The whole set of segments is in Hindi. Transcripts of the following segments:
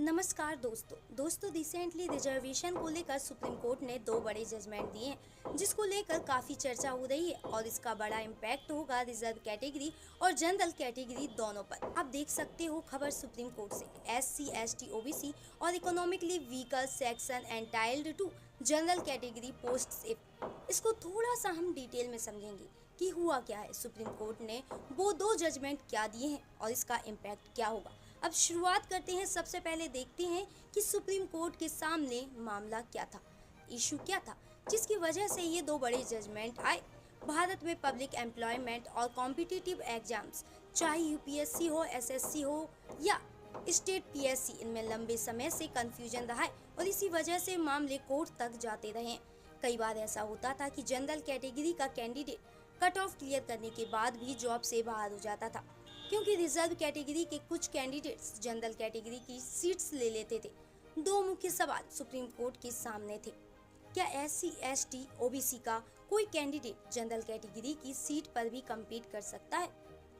नमस्कार दोस्तों रिसेंटली रिजर्वेशन को लेकर सुप्रीम कोर्ट ने दो बड़े जजमेंट दिए हैं जिसको लेकर काफ़ी चर्चा हो रही है और इसका बड़ा इम्पैक्ट होगा रिजर्व कैटेगरी और जनरल कैटेगरी दोनों पर। आप देख सकते हो खबर सुप्रीम कोर्ट से SC ST OBC और economically weaker section entitled to general category post. इसको थोड़ा सा हम डिटेल में समझेंगे कि हुआ क्या है, सुप्रीम कोर्ट ने वो दो जजमेंट क्या दिए हैं और इसका इम्पैक्ट क्या होगा। अब शुरुआत करते हैं। सबसे पहले देखते हैं कि सुप्रीम कोर्ट के सामने मामला क्या था, इशू क्या था जिसकी वजह से ये दो बड़े जजमेंट आए। भारत में पब्लिक एम्प्लॉयमेंट और कॉम्पिटिटिव एग्जाम्स, चाहे UPSC हो, SSC हो या स्टेट PSC, इनमें लंबे समय से कंफ्यूजन रहा है और इसी वजह से मामले कोर्ट तक जाते रहे। कई बार ऐसा होता था कि जनरल कैटेगरी का कैंडिडेट कट ऑफ क्लियर करने के बाद भी जॉब से बाहर हो जाता था क्योंकि रिजर्व कैटेगरी के कुछ कैंडिडेट्स जनरल कैटेगरी की सीट्स ले लेते थे। दो मुख्य सवाल सुप्रीम कोर्ट के सामने थे। क्या SC ST OBC का कोई कैंडिडेट जनरल कैटेगरी की सीट पर भी कम्पीट कर सकता है?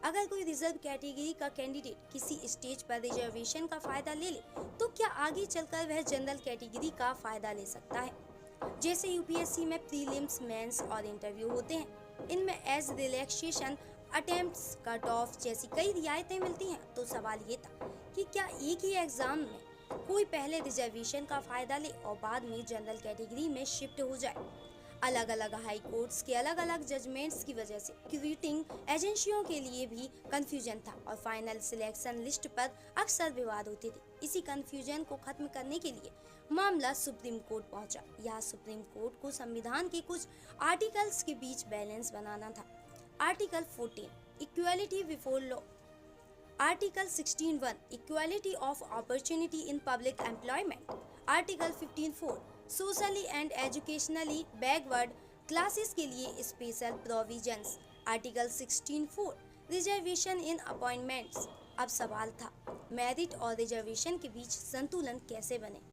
अगर कोई रिजर्व कैटेगरी का कैंडिडेट किसी स्टेज पर रिजर्वेशन का फायदा ले ले तो क्या आगे चलकर वह जनरल कैटेगरी का फायदा ले सकता है? जैसे UPSC में प्रीलिम्स, मेंस और इंटरव्यू होते हैं, इनमें age relaxation attempts, cut off जैसी कई रियायतें मिलती हैं। तो सवाल ये था कि क्या एक ही एग्जाम में कोई पहले रिजर्वेशन का फायदा ले और बाद में जनरल कैटेगरी में शिफ्ट हो जाए। अलग अलग हाई कोर्ट्स के अलग अलग जजमेंट्स की वजह से रिक्रूटिंग एजेंसियों के लिए भी कंफ्यूजन था और फाइनल सिलेक्शन लिस्ट पर अक्सर विवाद होते थे। इसी कंफ्यूजन को खत्म करने के लिए मामला सुप्रीम कोर्ट पहुंचा। यहाँ सुप्रीम कोर्ट को संविधान के कुछ आर्टिकल्स के बीच बैलेंस बनाना था। Article 14 equality before law, article 16(1) equality of opportunity in public employment, article 15(4) socially and educationally backward classes के लिए स्पेशल प्रोविजंस, आर्टिकल 16(4) रिजर्वेशन इन अपॉइंटमेंट्स। अब सवाल था मेरिट और रिजर्वेशन के बीच संतुलन कैसे बने।